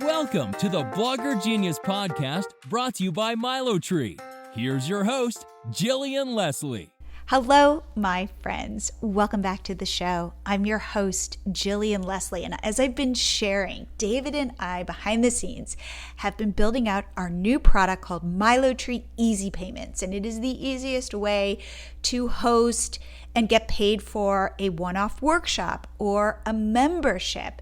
Welcome to the Blogger Genius Podcast, brought to you by MiloTree. Here's your host, Jillian Leslie. Hello, my friends. Welcome back to the show. I'm your host, Jillian Leslie, and as I've been sharing, David and I behind the scenes have been building out our new product called MiloTree Easy Payments, and it is the easiest way to host and get paid for a one-off workshop or a membership.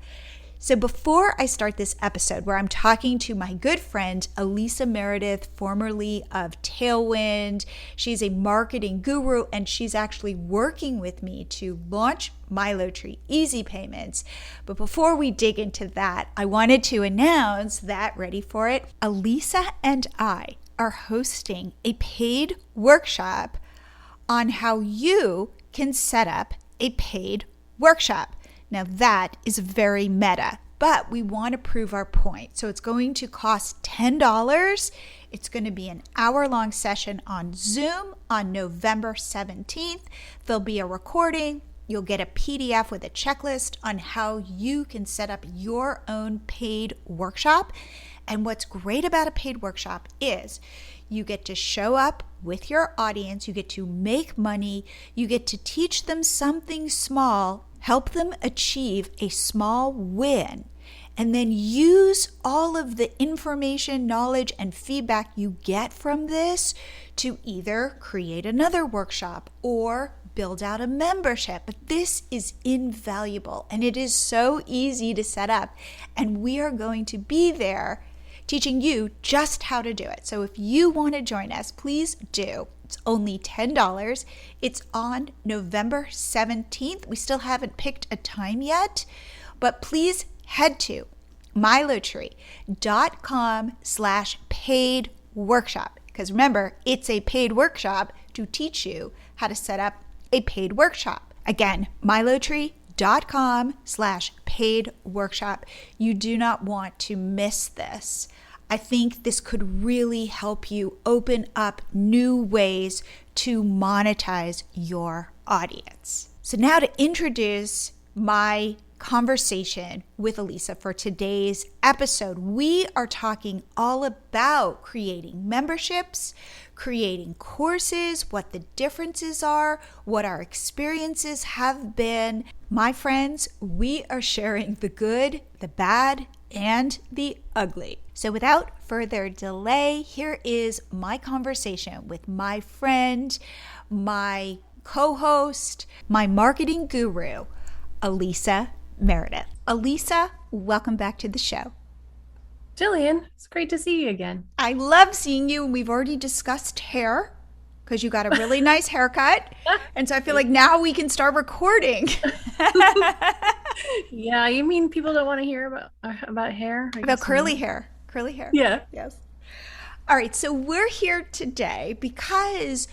So before I start this episode where I'm talking to my good friend, Elisa Meredith, formerly of Tailwind, she's a marketing guru and she's actually working with me to launch MiloTree Easy Payments. But before we dig into that, I wanted to announce that, ready for it, Elisa and I are hosting a paid workshop on how you can set up a paid workshop. Now that is very meta, but we want to prove our point. So it's going to cost $10. It's going to be an hour-long session on Zoom on November 17th. There'll be a recording. You'll get a PDF with a checklist on how you can set up your own paid workshop. And what's great about a paid workshop is you get to show up with your audience, you get to make money, you get to teach them something small, help them achieve a small win, and then use all of the information, knowledge, and feedback you get from this to either create another workshop or build out a membership. But this is invaluable and it is so easy to set up, and we are going to be there teaching you just how to do it. So if you want to join us, please do. It's only $10. It's on November 17th. We still haven't picked a time yet, but please head to MiloTree.com/paid workshop. Because remember, it's a paid workshop to teach you how to set up a paid workshop. Again, MiloTree.com/paid workshop. You do not want to miss this. I think this could really help you open up new ways to monetize your audience. So now to introduce my conversation with Elisa for today's episode, we are talking all about creating memberships, creating courses, what the differences are, what our experiences have been. My friends, we are sharing the good, the bad, and the ugly. So without further delay, here is my conversation with my friend, my co-host, my marketing guru, Elisa Meredith. Elisa, welcome back to the show. Jillian, it's great to see you again. I love seeing you, and we've already discussed hair because you got a really nice haircut. And so I feel like now we can start recording. Yeah, you mean people don't want to hear about hair? About curly hair. Curly hair. Yeah. Yes. All right. So we're here today because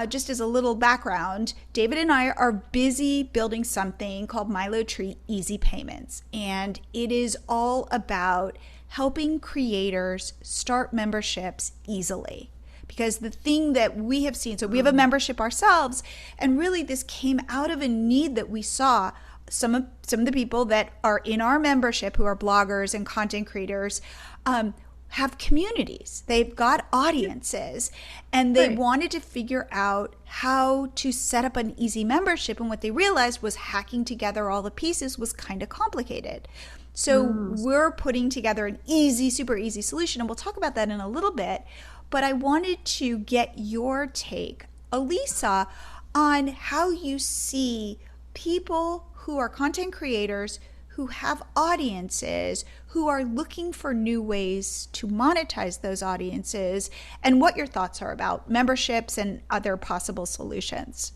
just as a little background, David and I are busy building something called MiloTree Easy Payments. And it is all about helping creators start memberships easily. Because the thing that we have seen, so we have a membership ourselves, and really this came out of a need that we saw. Some of the people that are in our membership who are bloggers and content creators have communities. They've got audiences, and they wanted to figure out how to set up an easy membership. And what they realized was hacking together all the pieces was kind of complicated. So we're putting together an easy, super easy solution, and we'll talk about that in a little bit. But I wanted to get your take, Elisa, on how you see people who are content creators, who have audiences, who are looking for new ways to monetize those audiences, and what your thoughts are about memberships and other possible solutions.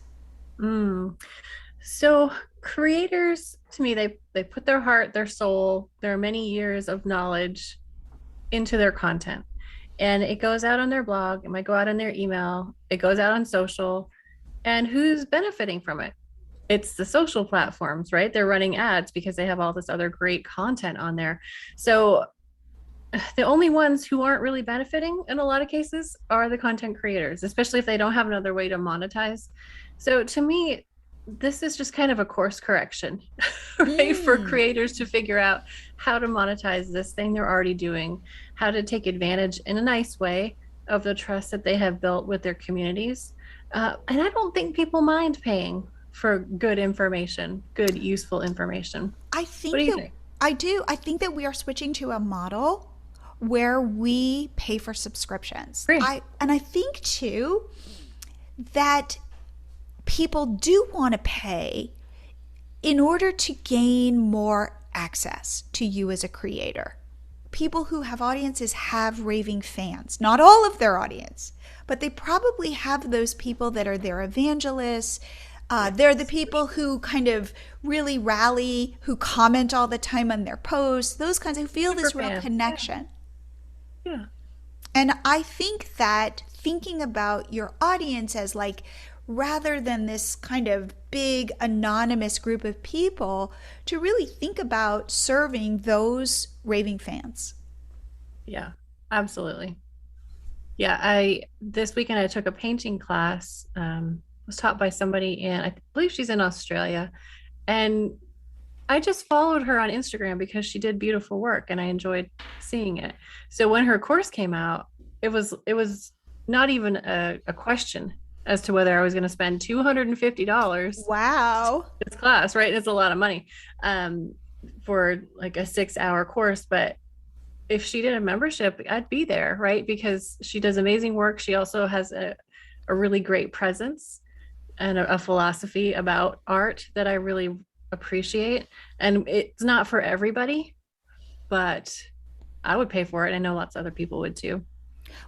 So creators, to me, they put their heart, their soul, their many years of knowledge into their content. And it goes out on their blog, it might go out on their email, it goes out on social. And who's benefiting from it? It's the social platforms, right? They're running ads because they have all this other great content on there. So the only ones who aren't really benefiting in a lot of cases are the content creators, especially if they don't have another way to monetize. So to me, this is just kind of a course correction, right? For creators to figure out how to monetize this thing they're already doing, how to take advantage in a nice way of the trust that they have built with their communities. And I don't think people mind paying for good information, good, useful information. I What think do you that think? I do. I think that we are switching to a model where we pay for subscriptions. Agree. I think too that people do want to pay in order to gain more access to you as a creator. People who have audiences have raving fans. Not all of their audience, but they probably have those people that are their evangelists. They're the people who kind of really rally, who comment all the time on their posts, those kinds who feel this real Superfan. connection. Yeah. And I think that thinking about your audience as like, rather than this kind of big anonymous group of people, to really think about serving those raving fans. Yeah, absolutely. Yeah, I this weekend I took a painting class. Was taught by somebody in, I believe she's in Australia, and I just followed her on Instagram because she did beautiful work and I enjoyed seeing it. So when her course came out, it was not even a question as to whether I was going to spend $250 Wow. this class, right? It's a lot of money for like a 6-hour course, but if she did a membership, I'd be there, right? Because she does amazing work. She also has a really great presence and a philosophy about art that I really appreciate. And it's not for everybody, but I would pay for it. I know lots of other people would too.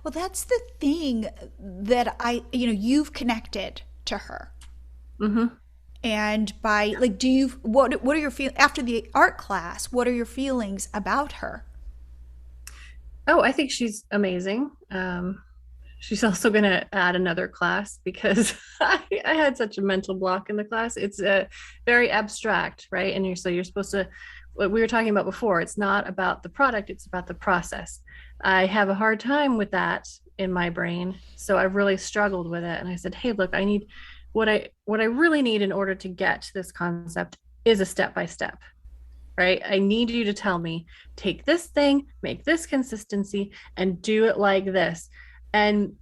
Well, that's the thing that you've connected to her. Mm-hmm. And by like, what are your feelings after the art class? What are your feelings about her? Oh, I think she's amazing. She's also going to add another class because I had such a mental block in the class. It's very abstract, right? And you're supposed to, what we were talking about before, it's not about the product, it's about the process. I have a hard time with that in my brain. So I've really struggled with it. And I said, hey, look, I need what I really need in order to get to this concept is a step by step. Right? I need you to tell me, take this thing, make this consistency, and do it like this. And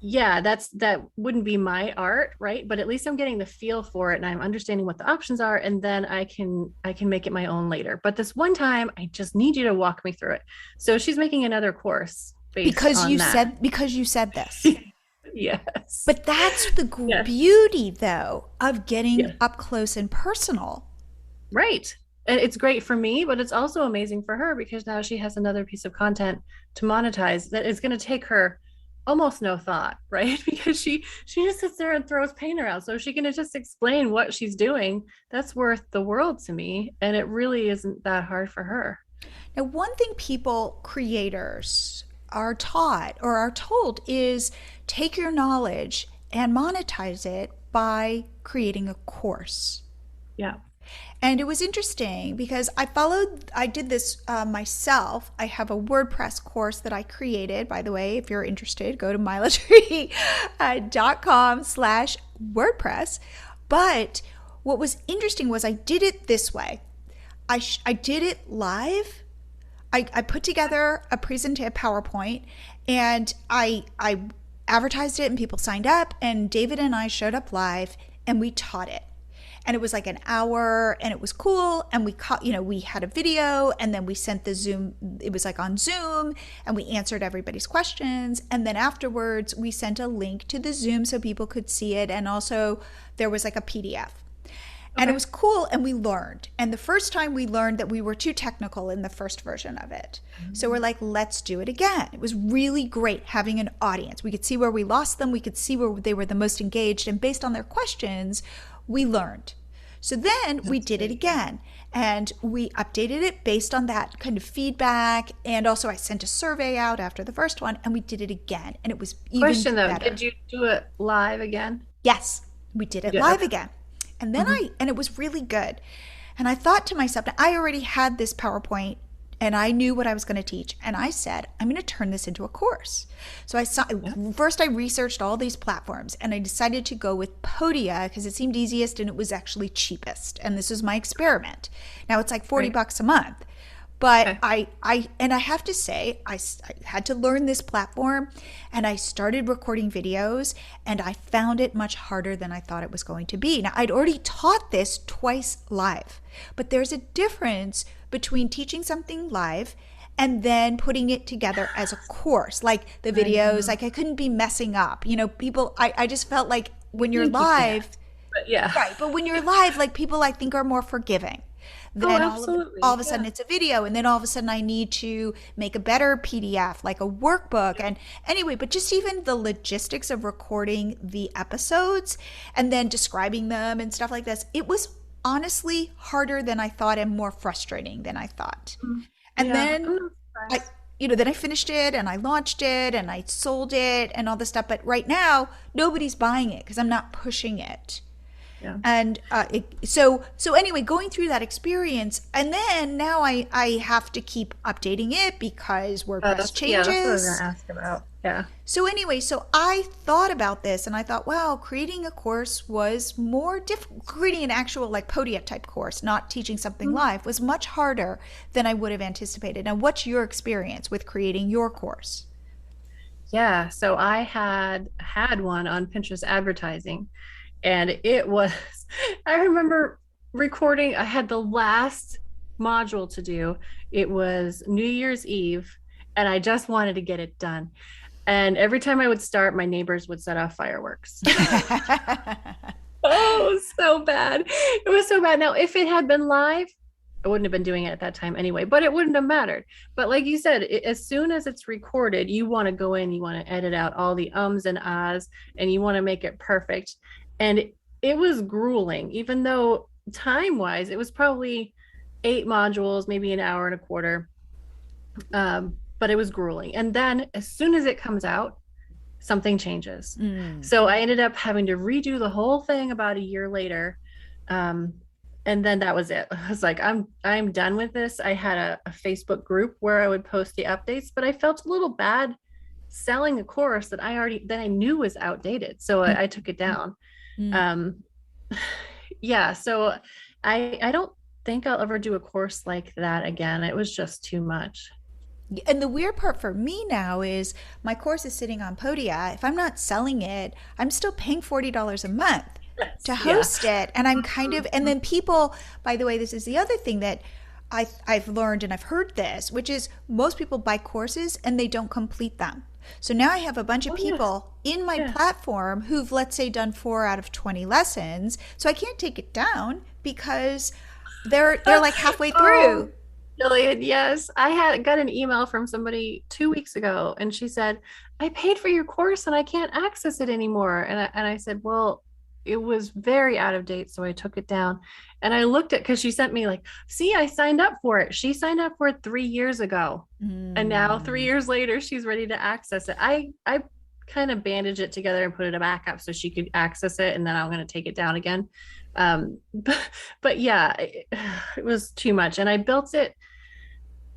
yeah, that wouldn't be my art, right? But at least I'm getting the feel for it and I'm understanding what the options are, and then I can make it my own later. But this one time, I just need you to walk me through it. So she's making another course based Because on you that. said this. Yes. But that's the Yes. beauty, though, of getting Yes. up close and personal. Right. And it's great for me, but it's also amazing for her because now she has another piece of content to monetize that is going to take her almost no thought, right? Because she just sits there and throws paint around. So she can just explain what she's doing. That's worth the world to me. And it really isn't that hard for her. Now, one thing creators, are taught or are told is take your knowledge and monetize it by creating a course. Yeah. And it was interesting because I did this myself. I have a WordPress course that I created. By the way, if you're interested, go to milotree.com/WordPress. But what was interesting was I did it this way. I did it live. I put together a PowerPoint, and I advertised it and people signed up, and David and I showed up live and we taught it. And it was like an hour and it was cool. And we had a video, and then we sent the Zoom. It was like on Zoom, and we answered everybody's questions. And then afterwards we sent a link to the Zoom so people could see it. And also there was like a PDF. And it was cool, and we learned. And the first time we learned that we were too technical in the first version of it. So we're like, let's do it again. It was really great having an audience. We could see where we lost them. We could see where they were the most engaged. And based on their questions, we learned. So then we did it again, and we updated it based on that kind of feedback. And also I sent a survey out after the first one, and we did it again. And it was even Question though, better. did you do it live again? Yes, we did it live again. And then and it was really good. And I thought to myself, now I already had this PowerPoint and I knew what I was going to teach. And I said, I'm going to turn this into a course. So first I researched all these platforms, and I decided to go with Podia because it seemed easiest and it was actually cheapest. And this was my experiment. Now it's like $40 a month. But I have to say, I had to learn this platform, and I started recording videos, and I found it much harder than I thought it was going to be. Now, I'd already taught this twice live, but there's a difference between teaching something live and then putting it together as a course, like the videos, like I couldn't be messing up. I just felt like when you're live, but when you're live, like people I think are more forgiving. Then all of a sudden it's a video, and then all of a sudden I need to make a better PDF, like a workbook. And anyway, but just even the logistics of recording the episodes and then describing them and stuff like this, it was honestly harder than I thought and more frustrating than I thought. And then then I finished it and I launched it and I sold it and all this stuff. But right now, nobody's buying it because I'm not pushing it. Yeah. And so anyway, going through that experience, and then now I have to keep updating it because WordPress changes. Yeah, that's what I was going to ask about. Yeah. So anyway, so I thought about this, and I thought, wow, creating a course was more difficult. Creating an actual like Podia type course, not teaching something live, was much harder than I would have anticipated. Now, what's your experience with creating your course? Yeah, so I had one on Pinterest advertising. And it was, I remember recording, I had the last module to do. It was New Year's Eve, and I just wanted to get it done. And every time I would start, my neighbors would set off fireworks. Oh, it was so bad. It was so bad. Now, if it had been live, I wouldn't have been doing it at that time anyway, but it wouldn't have mattered. But like you said, as soon as it's recorded, you want to go in, you want to edit out all the ums and ahs, and you want to make it perfect. And it was grueling, even though time-wise, it was probably 8 modules, maybe an hour and a quarter. But it was grueling. And then as soon as it comes out, something changes. So I ended up having to redo the whole thing about a year later. And then that was it. I was like, I'm done with this. I had a Facebook group where I would post the updates, but I felt a little bad selling a course that I knew was outdated. So I took it down. So I don't think I'll ever do a course like that again. It was just too much. And the weird part for me now is my course is sitting on Podia. If I'm not selling it, I'm still paying $40 a month to host it. And I'm and then people, by the way, this is the other thing that I've learned, and I've heard this, which is most people buy courses and they don't complete them. So now I have a bunch of people in my platform who've, let's say, done 4 out of 20 lessons. So I can't take it down because they're like halfway through. Jillian, yes. I got an email from somebody 2 weeks ago, and she said, I paid for your course and I can't access it anymore. And I said, well, it was very out of date, so I took it down. And I looked at, because she sent me like, see, I signed up for it. She signed up for it 3 years ago. And now 3 years later, she's ready to access it. I kind of bandaged it together and put it back up so she could access it. And then I'm going to take it down again. But yeah, it was too much. And I built it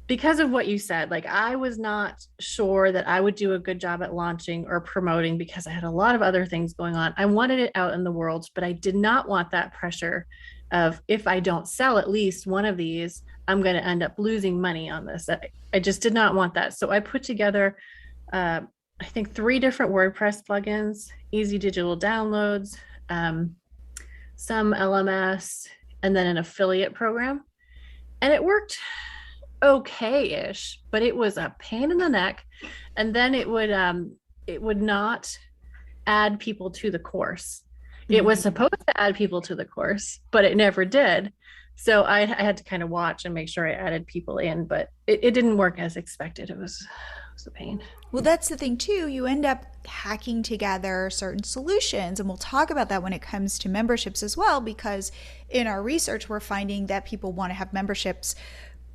because of what you said. Like, I was not sure that I would do a good job at launching or promoting because I had a lot of other things going on. I wanted it out in the world, but I did not want that pressure of, if I don't sell at least one of these, I'm going to end up losing money on this. I just did not want that. So I put together, I think 3 different WordPress plugins, easy digital downloads, some LMS, and then an affiliate program. And it worked okay-ish, but it was a pain in the neck. And then it would not add people to the course. It was supposed to add people to the course, but it never did. So I had to kind of watch and make sure I added people in, but it didn't work as expected. It was a pain. Well, that's the thing too. You end up hacking together certain solutions, and we'll talk about that when it comes to memberships as well, because in our research, we're finding that people want to have memberships,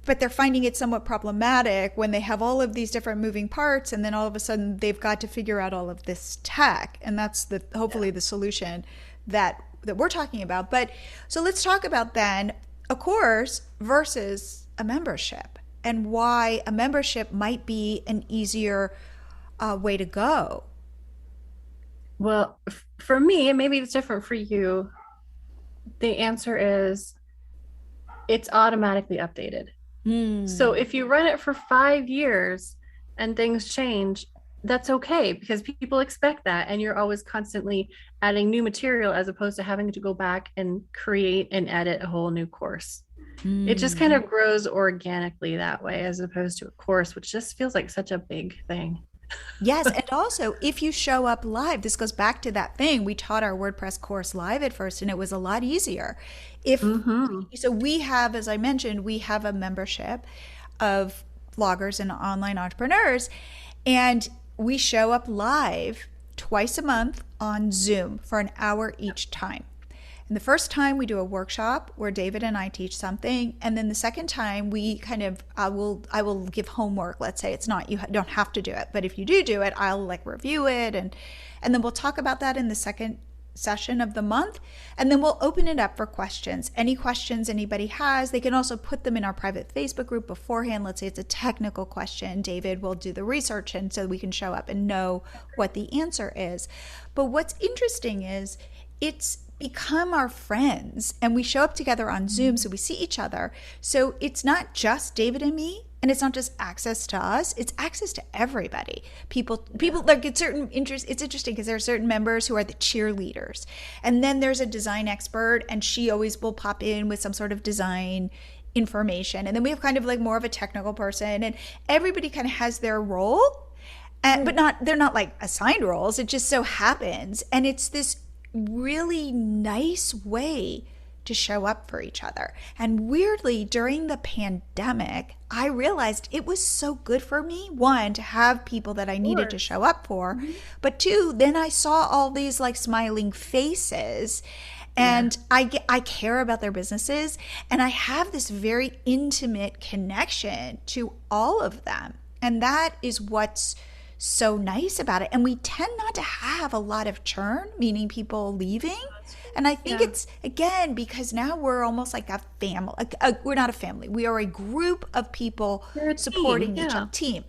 but they're finding it somewhat problematic when they have all of these different moving parts, and then all of a sudden they've got to figure out all of this tech. And that's hopefully the solution that we're talking about. But so let's talk about then a course versus a membership. and why a membership might be an easier way to go. Well, for me, and maybe it's different for you, the answer is it's automatically updated. So if you run it for 5 years and things change, that's okay, because people expect that. And you're always constantly adding new material as opposed to having to go back and create and edit a whole new course. It just kind of grows organically that way, as opposed to a course, which just feels like such a big thing. Yes, and also if you show up live, this goes back to that thing. We taught our WordPress course live at first, and it was a lot easier. So we have, as I mentioned, we have a membership of bloggers and online entrepreneurs, and we show up live twice a month on Zoom for an hour each time. And the first time we do a workshop where David and I teach something, and then the second time we kind of I will give homework. Let's say it's not, you don't have to do it, but if you do it, I'll like review it, and then we'll talk about that in the second session of the month, and then we'll open it up for questions. Any questions anybody has, they can also put them in our private Facebook group beforehand. Let's say it's a technical question, David will do the research, and so we can show up and know what the answer is. But what's interesting is it's become our friends, and we show up together on Zoom, so we see each other. So it's not just David and me, and it's not just access to us, it's access to everybody. People like, it's certain interest. It's interesting because there are certain members who are the cheerleaders, and then there's a design expert, and she always will pop in with some sort of design information, and then we have kind of like more of a technical person, and everybody kind of has their role, but they're not like assigned roles. It just so happens, and it's this really nice way to show up for each other. And weirdly, during the pandemic, I realized it was so good for me, one, to have people that I needed to show up for, but two, then I saw all these like smiling faces, and I care about their businesses, and I have this very intimate connection to all of them. And that is what's so nice about it. And we tend not to have a lot of churn, meaning people leaving. And I think it's, again, because now we're almost like a family. We're not a family. We are a group of people supporting each other, team.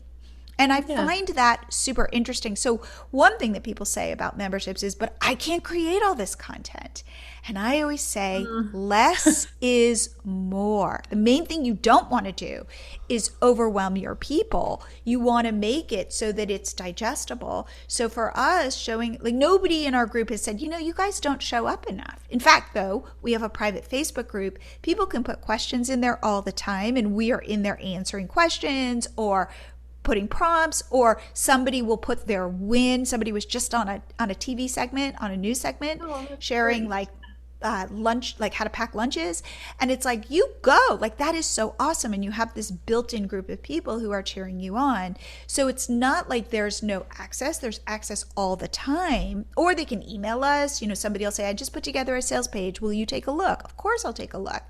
And I find that super interesting. So one thing that people say about memberships is, but I can't create all this content. And I always say less is more. The main thing you don't want to do is overwhelm your people. You want to make it so that it's digestible. So for us, showing, like, nobody in our group has said, you guys don't show up enough. In fact, though, we have a private Facebook group. People can put questions in there all the time, and we are in there answering questions or putting prompts, or somebody will put their win. Somebody was just on a TV segment, on a news segment, sharing like lunch, like how to pack lunches. And it's like, you go, like, that is so awesome. And you have this built-in group of people who are cheering you on. So it's not like there's no access. There's access all the time. Or they can email us. Somebody will say, I just put together a sales page. Will you take a look? Of course I'll take a look.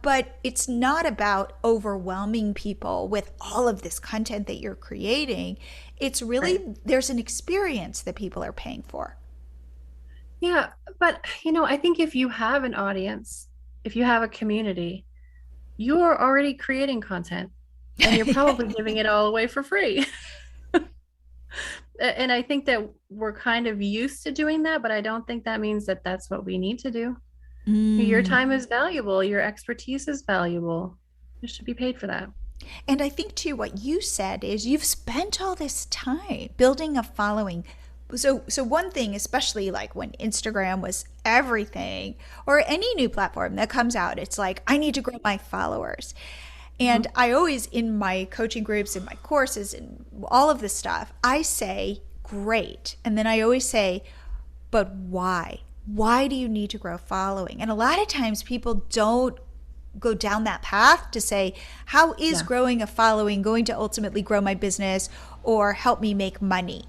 But it's not about overwhelming people with all of this content that you're creating. It's really, there's an experience that people are paying for. Yeah, but I think if you have an audience, if you have a community, you're already creating content, and you're probably giving it all away for free. And I think that we're kind of used to doing that, but I don't think that means that that's what we need to do. Your time is valuable. Your expertise is valuable. You should be paid for that. And I think, too, what you said is you've spent all this time building a following. So one thing, especially like when Instagram was everything, or any new platform that comes out, it's like, I need to grow my followers. And I always, in my coaching groups, in my courses, and all of this stuff, I say, great. And then I always say, but why? Why do you need to grow following? And a lot of times people don't go down that path to say, how is growing a following going to ultimately grow my business or help me make money?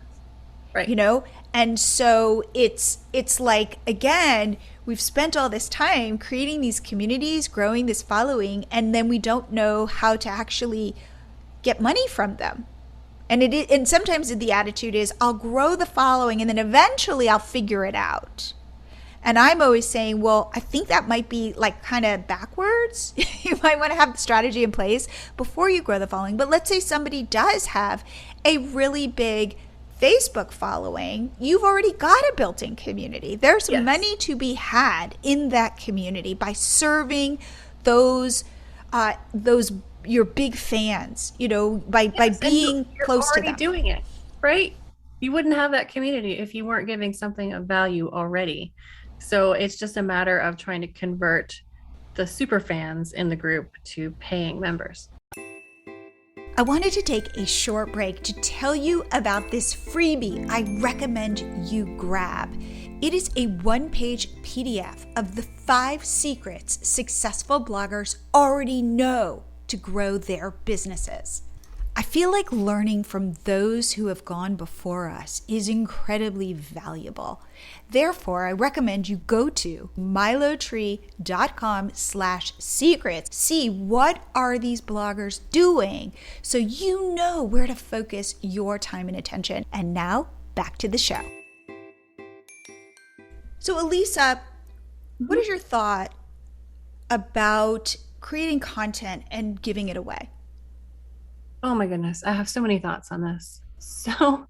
Right. And so it's like, again, we've spent all this time creating these communities, growing this following, and then we don't know how to actually get money from them. And sometimes the attitude is, I'll grow the following and then eventually I'll figure it out. And I'm always saying, well, I think that might be like kind of backwards. You might want to have the strategy in place before you grow the following. But let's say somebody does have a really big Facebook following. You've already got a built-in community. There's money to be had in that community by serving those your big fans, by being close to them. You're already doing it, right? You wouldn't have that community if you weren't giving something of value already. So it's just a matter of trying to convert the super fans in the group to paying members. I wanted to take a short break to tell you about this freebie I recommend you grab. It is a one-page PDF of the 5 secrets successful bloggers already know to grow their businesses. I feel like learning from those who have gone before us is incredibly valuable. Therefore, I recommend you go to milotree.com/secrets. See what are these bloggers doing so you know where to focus your time and attention. And now, back to the show. So, Elisa, what is your thought about creating content and giving it away? Oh my goodness, I have so many thoughts on this. So,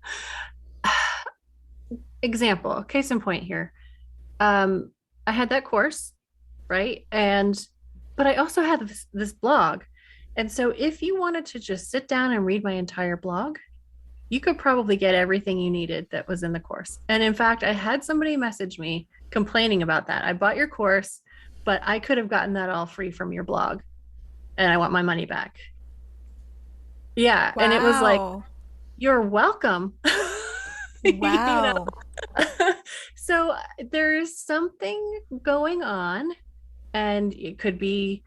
example, case in point here. I had that course, right? But I also had this blog. And so if you wanted to just sit down and read my entire blog, you could probably get everything you needed that was in the course. And in fact, I had somebody message me complaining about that. I bought your course, but I could have gotten that all free from your blog, and I want my money back. Yeah. Wow. And it was like, you're welcome. Wow. So there's something going on, and it could be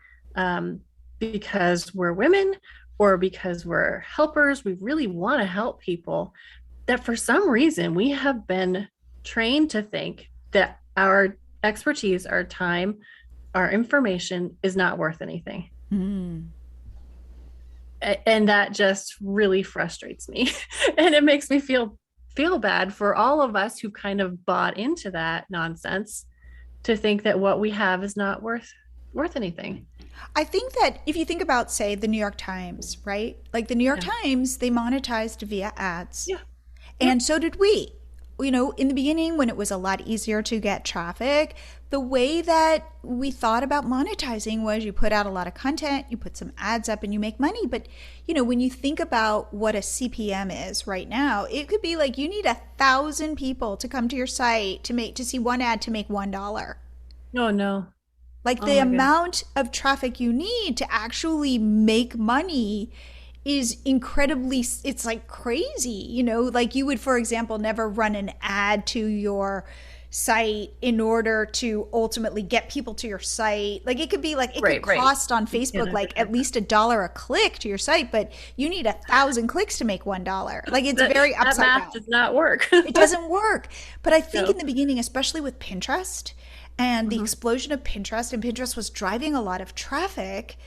because we're women or because we're helpers. We really want to help people, that for some reason we have been trained to think that our expertise, our time, our information is not worth anything. Mm. And that just really frustrates me. And it makes me feel bad for all of us who kind of bought into that nonsense, to think that what we have is not worth anything. I think that if you think about, say, the New York Times, right? Like the New York Times, they monetized via ads. Yeah. And so did we. In the beginning, when it was a lot easier to get traffic, the way that we thought about monetizing was you put out a lot of content, you put some ads up, and you make money. But, when you think about what a CPM is right now, it could be like you need 1,000 people to come to your site to see one ad to make $1. No. Like the amount of traffic you need to actually make money is incredibly, it's like crazy, like you would, for example, never run an ad to your site in order to ultimately get people to your site. Like it could be like, it could cost on Facebook like at least $1 a click to your site, but you need 1,000 clicks to make $1. Like it's very upside down. That math does not work. It doesn't work. But I think in the beginning, especially with Pinterest and the explosion of Pinterest, and Pinterest was driving a lot of traffic.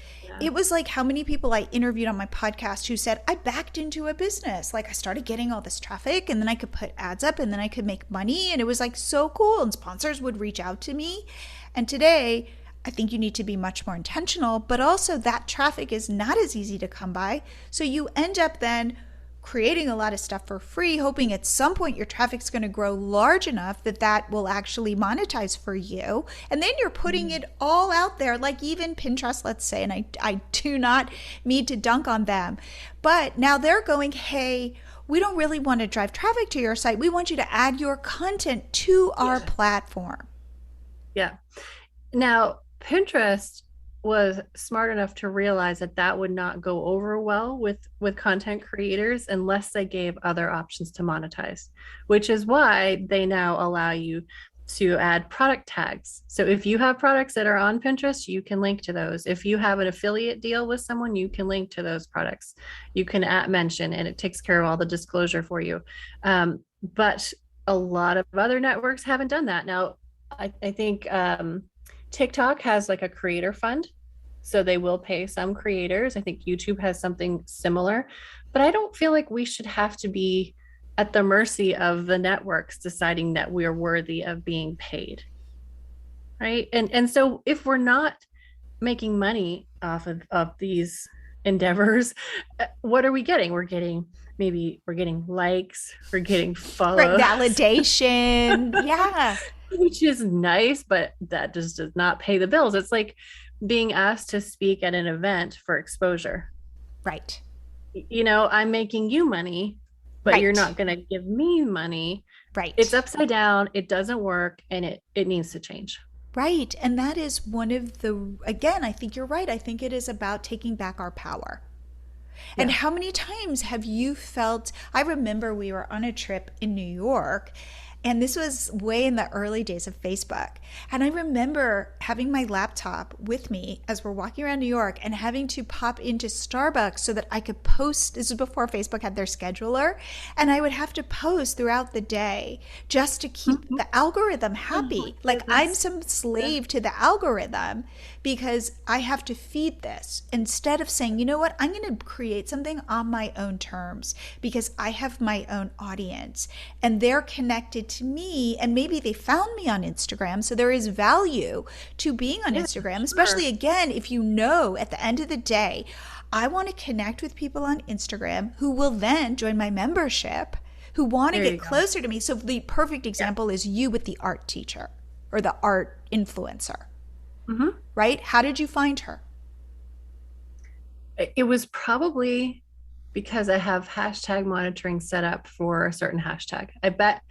It was like how many people I interviewed on my podcast who said, I backed into a business. Like I started getting all this traffic, and then I could put ads up, and then I could make money. And it was like so cool. And sponsors would reach out to me. And today, I think you need to be much more intentional, but also that traffic is not as easy to come by. So you end up then creating a lot of stuff for free, hoping at some point your traffic's going to grow large enough that will actually monetize for you. And then you're putting it all out there, like even Pinterest, let's say, and I do not mean to dunk on them, but now they're going, hey, we don't really want to drive traffic to your site. We want you to add your content to our platform. Yeah. Now, Pinterest was smart enough to realize that would not go over well with content creators unless they gave other options to monetize, which is why they now allow you to add product tags. So if you have products that are on Pinterest, you can link to those. If you have an affiliate deal with someone, you can link to those products. You can mention, and it takes care of all the disclosure for you. But a lot of other networks haven't done that. Now, I think TikTok has like a creator fund, so they will pay some creators. I think YouTube has something similar, but I don't feel like we should have to be at the mercy of the networks deciding that we're worthy of being paid, right? And so if we're not making money off of these endeavors, what are we getting? We're getting likes, we're getting Right. follows, Validation. Yeah. which is nice, but that just does not pay the bills. It's like being asked to speak at an event for exposure. Right. I'm making you money, but you're Right. not going to give me money. It's Right. upside down. It doesn't work, and it needs to change. Right. And that is one of the, again, I think you're right. I think it is about taking back our power. And Yeah. how many times have you felt? I remember we were on a trip in New York, and this was way in the early days of Facebook. And I remember having my laptop with me as we're walking around New York and having to pop into Starbucks so that I could post. This was before Facebook had their scheduler. And I would have to post throughout the day just to keep Mhm. the algorithm Oh my happy. Like I'm goodness. some Yeah. slave to the algorithm because I have to feed this instead of saying, you know what, I'm going to create something on my own terms because I have my own audience and they're connected to me, and maybe they found me on Instagram. So there is value to being on Yeah, Instagram, sure. especially again, if you know at the end of the day, I want to connect with people on Instagram who will then join my membership, who want to There get you go. closer to me. So the perfect Yeah. example is you with the art teacher or the art influencer, Hmm. right? How did you find her? It was probably because I have hashtag monitoring set up for a certain hashtag. I bet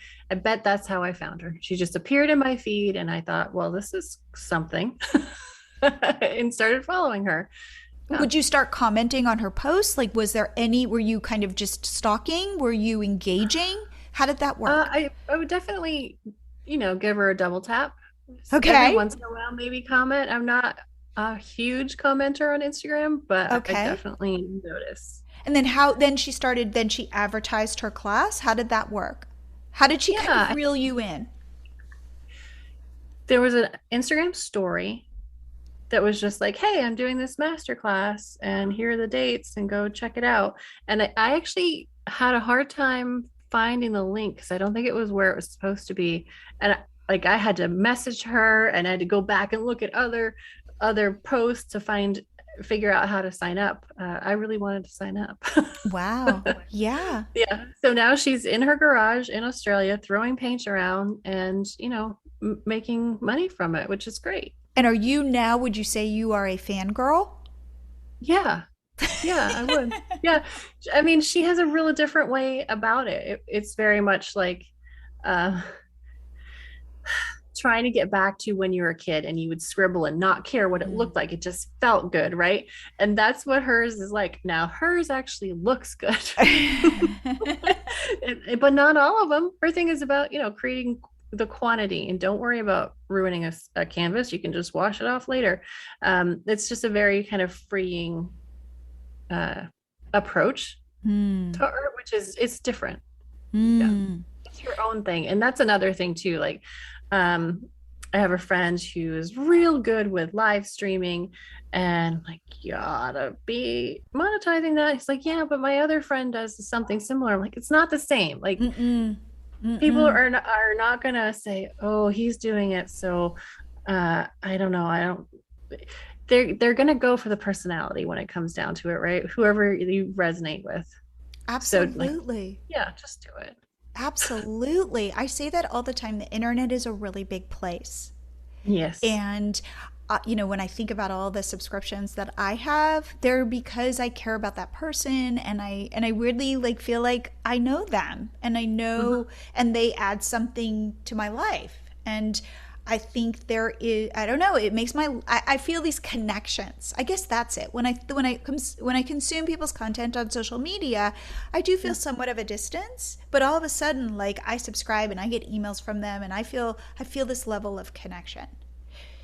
that's how I found her. She just appeared in my feed and I thought, well, this is something. And started following her. Yeah. Would you start commenting on her posts? Like, was there any, were you kind of just stalking? Were you engaging? How did that work? I would definitely, give her a double tap. Every Okay. once in a while, maybe comment. I'm not a huge commenter on Instagram, but I Okay. definitely notice. And then then she started, then she advertised her class. How did that work? How did she kind of Yeah, reel you in? there was an Instagram story that was just like, hey, I'm doing this master class and here are the dates and go check it out. And I actually had a hard time finding the link because I don't think it was where it was supposed to be. And I had to message her and I had to go back and look at other posts to figure out how to sign up. I really wanted to sign up. Wow. Yeah. Yeah. So now she's in her garage in Australia throwing paint around and, making money from it, which is great. And are you now, would you say you are a fangirl? Yeah. Yeah, I would. Yeah. I mean, she has a really different way about it. It's very much like uh, trying to get back to when you were a kid and you would scribble and not care what it Mm. looked like. It just felt good, right? And that's what hers is like. Now, hers actually looks good. But not all of them. Her thing is about, creating the quantity and don't worry about ruining a canvas. You can just wash it off later. It's just a very kind of freeing uh, approach Hmm. to art, which is it's different. Yeah, Hmm. it's your own thing, and that's another thing too. Like, um, I have a friend who is real good with live streaming, and like, you gotta be monetizing that. He's like, yeah, but my other friend does something similar. I'm like, it's not the same. Like, Mm-mm. people Mm-mm. are not gonna say, oh, he's doing it, so I don't know. I don't. They're gonna go for the personality when it comes down to it, right? Whoever you resonate with. So like, Absolutely. yeah, just do it. Absolutely. I say that all the time. The internet is a really big place. Yes. And when I think about all the subscriptions that I have, they're because I care about that person, and I weirdly like feel like I know them, and I Mhm. know, and they add something to my life. And I think there is, I don't know, it makes I feel these connections. I guess that's it. When I consume people's content on social media, I do feel Yeah. somewhat of a distance, but all of a sudden, like, I subscribe and I get emails from them, and I feel this level of connection.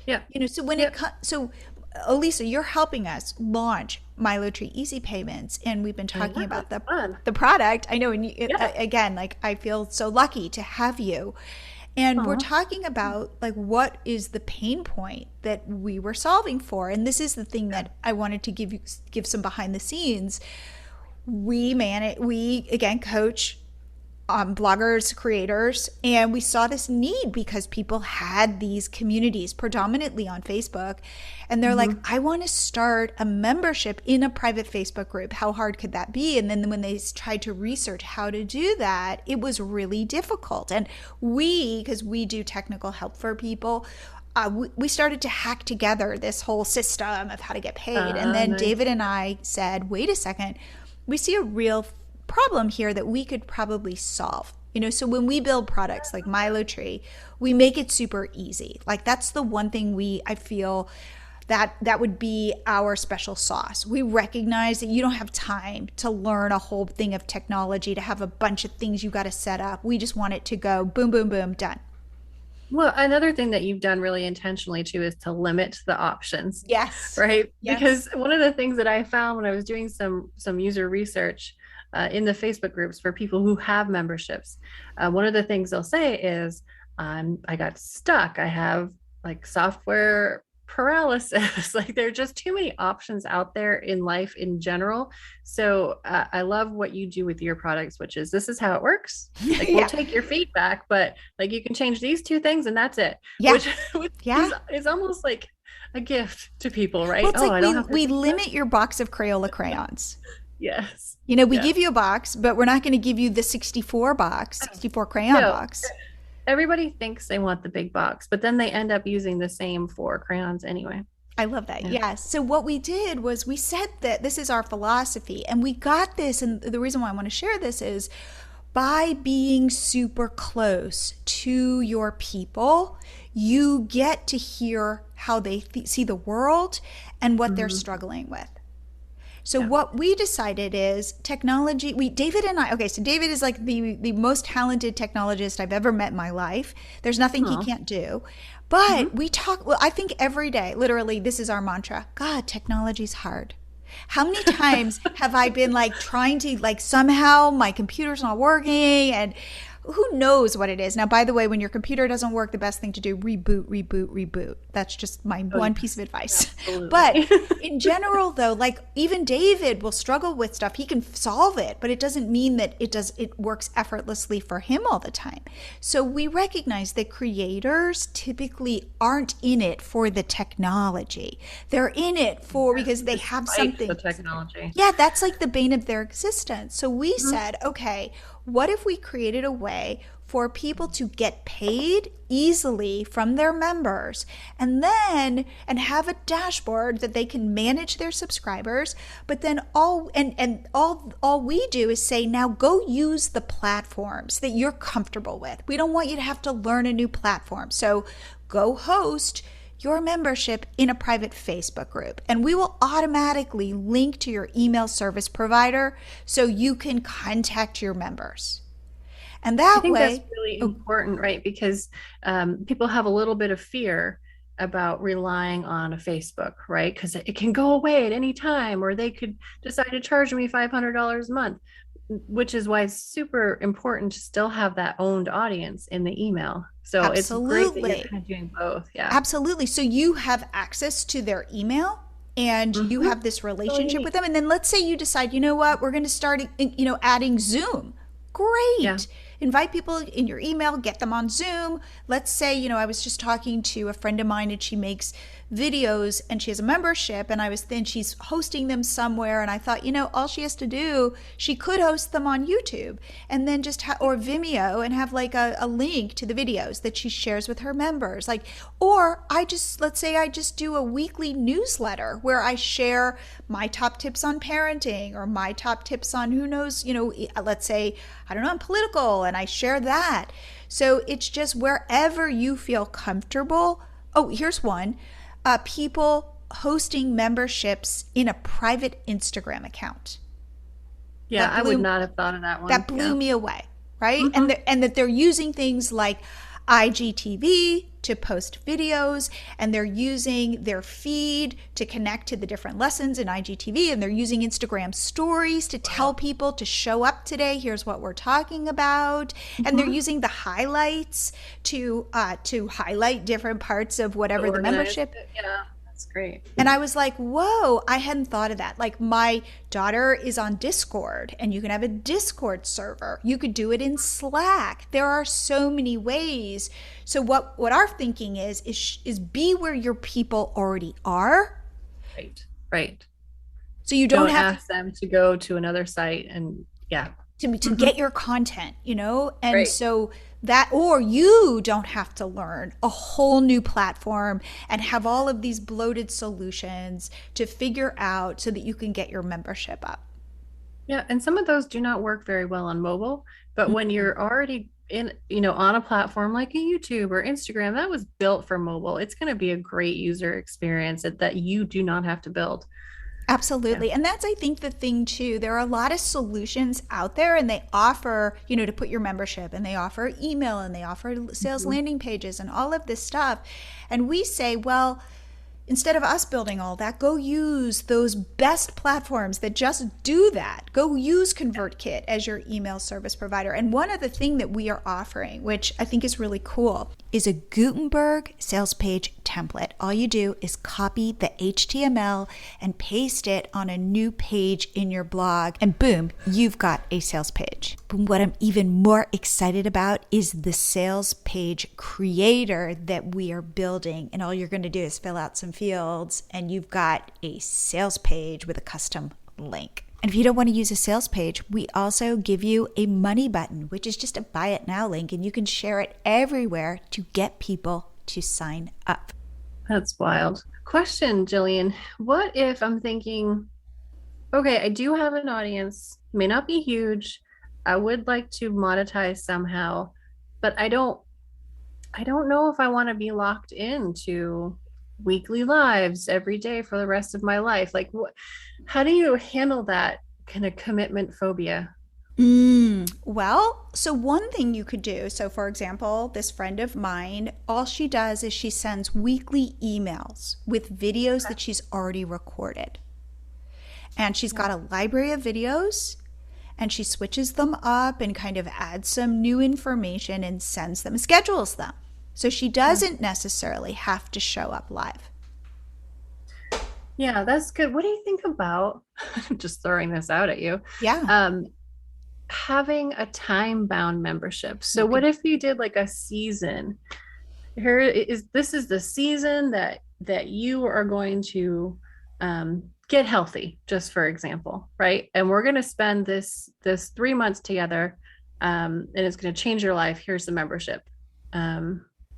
Yeah. So when Yeah. Elisa, you're helping us launch MiloTree Easy Payments, and we've been I talking know about it's the fun. the product. I know, and Yeah. again, like, I feel so lucky to have you. And we're Aw. talking about, like, what is the pain point that we were solving for, and this is the thing Yeah. that I wanted to give some behind the scenes. We again coach bloggers, creators, and we saw this need because people had these communities predominantly on Facebook, and they're like, I want to start a membership in a private Facebook group. How hard could that be? And then when they tried to research how to do that, it was really difficult. And because we do technical help for people, we started to hack together this whole system of how to get paid. And then David and I said, wait a second, we see a real problem here that we could probably solve. So when we build products like MiloTree, we make it super easy. Like that's the one thing I feel that would be our special sauce. We recognize that you don't have time to learn a whole thing of technology, to have a bunch of things you got to set up. We just want it to go boom, boom, boom, done. Well, another thing that you've done really intentionally too is to limit the options. Yes. Right. Yes. Because one of the things that I found when I was doing some user research in the Facebook groups for people who have memberships, one of the things they'll say is, I got stuck. I have like software paralysis. Like there are just too many options out there in life in general. So I love what you do with your products, which is this is how it works. Like we'll take your feedback, but like you can change these two things and that's it. Yeah. Which is almost like a gift to people, right? Well, it's like we limit your box of Crayola crayons. Yes. We give you a box, but we're not going to give you the 64 crayon box. Everybody thinks they want the big box, but then they end up using the same 4 crayons anyway. I love that. Yeah. Yes. So what we did was we said that this is our philosophy, and we got this. And the reason why I want to share this is by being super close to your people, you get to hear how they see the world and what they're struggling with. So what we decided is technology, David and I, okay, so David is like the most talented technologist I've ever met in my life. There's nothing he can't do. But we talk, I think every day, literally, this is our mantra. God, technology's hard. How many times have I been like trying to like somehow my computer's not working and who knows what it is. Now, by the way, when your computer doesn't work, the best thing to do, reboot. That's just my one piece of advice. Absolutely. But in general, though, like even David will struggle with stuff. He can solve it, but it doesn't mean that it works effortlessly for him all the time. So we recognize that creators typically aren't in it for the technology. They're in it because they have something. The technology. Yeah, that's like the bane of their existence. So we said, okay, what if we created a way for people to get paid easily from their members and have a dashboard that they can manage their subscribers, but then all we do is say, now go use the platforms that you're comfortable with. We don't want you to have to learn a new platform. So go host your membership in a private Facebook group, and we will automatically link to your email service provider so you can contact your members. And that I think way, that's really important, right? Because people have a little bit of fear about relying on a Facebook, right? Because it can go away at any time, or they could decide to charge me $500 a month, which is why it's super important to still have that owned audience in the email. So absolutely. It's great that you're kind of doing both. Yeah, absolutely. So you have access to their email and you have this relationship with them. And then let's say you decide, you know what, we're going to start, adding Zoom. Great. Yeah. Invite people in your email, get them on Zoom. Let's say, I was just talking to a friend of mine and she makes videos and she has a membership and she's hosting them somewhere. And I thought, all she has to do, she could host them on YouTube and then or Vimeo and have like a link to the videos that she shares with her members. Let's say I just do a weekly newsletter where I share my top tips on parenting or my top tips on who knows, let's say, I don't know, I'm political and I share that. So it's just wherever you feel comfortable. Oh, here's one. People hosting memberships in a private Instagram account. Yeah, I would not have thought of that one. That blew me away, right? And that they're using things like IGTV to post videos, and they're using their feed to connect to the different lessons in IGTV, and they're using Instagram stories to tell people to show up today. Here's what we're talking about. And they're using the highlights to highlight different parts of whatever the membership. That's great. And I was like, whoa, I hadn't thought of that. Like my daughter is on Discord and you can have a Discord server. You could do it in Slack. There are so many ways. So what our thinking is be where your people already are. Right. Right. So you don't have ask them to go to another site and to get your content, and right. so that, or you don't have to learn a whole new platform and have all of these bloated solutions to figure out so that you can get your membership up. Yeah, and some of those do not work very well on mobile, but when you're already on a platform like a YouTube or Instagram that was built for mobile, it's going to be a great user experience that you do not have to build. Absolutely. Yeah. And that's, I think, the thing too. There are a lot of solutions out there and they offer, to put your membership, and they offer email and they offer sales landing pages and all of this stuff. And we say, well, instead of us building all that, go use those best platforms that just do that. Go use ConvertKit as your email service provider. And one other thing that we are offering, which I think is really cool, is a Gutenberg sales page template. All you do is copy the HTML and paste it on a new page in your blog, and boom, you've got a sales page. But what I'm even more excited about is the sales page creator that we are building. And all you're going to do is fill out some fields and you've got a sales page with a custom link. And if you don't want to use a sales page, we also give you a money button, which is just a buy it now link, and you can share it everywhere to get people to sign up. That's wild. Question, Jillian, what if I'm thinking, okay, I do have an audience, may not be huge, I would like to monetize somehow, but I don't know if I want to be locked into weekly lives every day for the rest of my life. Like, how do you handle that kind of commitment phobia? Well, so one thing you could do, so for example, this friend of mine, all she does is she sends weekly emails with videos that she's already recorded. And she's got a library of videos, and she switches them up and kind of adds some new information and sends them, schedules them. So she doesn't necessarily have to show up live. Yeah, that's good. What do you think about, just throwing this out at you, having a time-bound membership? So what if you did like a season? This is the season that you are going to get healthy, just for example, right? And we're going to spend this 3 months together, and it's going to change your life. Here's the membership.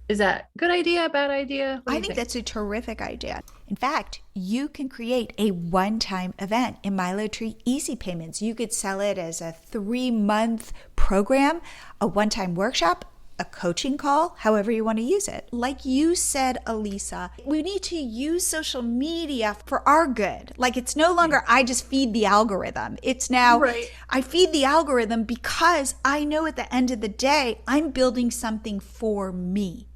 Is that a good idea, bad idea? I think that's a terrific idea. In fact, you can create a one-time event in MiloTree Easy Payments. You could sell it as a 3-month program, a one-time workshop, a coaching call, however you want to use it. Like you said, Elisa, we need to use social media for our good. Like it's no longer I just feed the algorithm. It's now I feed the algorithm because I know at the end of the day, I'm building something for me.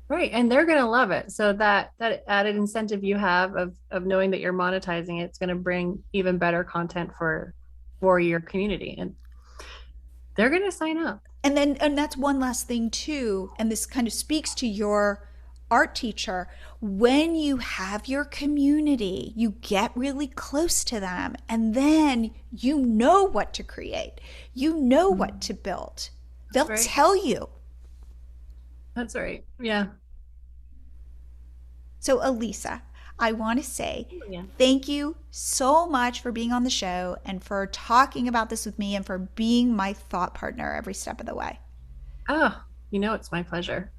Right. And they're going to love it. So that added incentive you have of knowing that you're monetizing it's going to bring even better content for your community. And they're going to sign up. And that's one last thing too. And this kind of speaks to your art teacher. When you have your community, you get really close to them, and then you know what to create. You know what to build. They'll tell you. That's right. Yeah. So Elisa, I want to say thank you so much for being on the show and for talking about this with me and for being my thought partner every step of the way. Oh, it's my pleasure.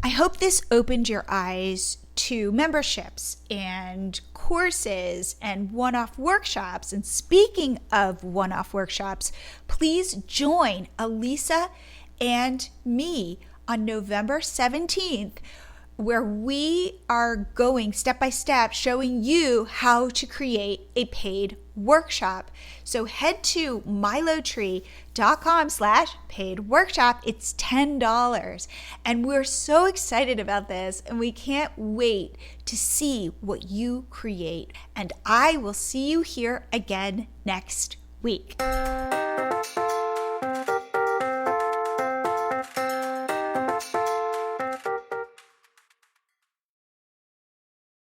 I hope this opened your eyes to memberships and courses and one-off workshops. And speaking of one-off workshops, please join Elisa and me on November 17th, where we are going step by step showing you how to create a paid workshop. So head to milotree.com/paid workshop. It's $10. And we're so excited about this, and we can't wait to see what you create. And I will see you here again next week.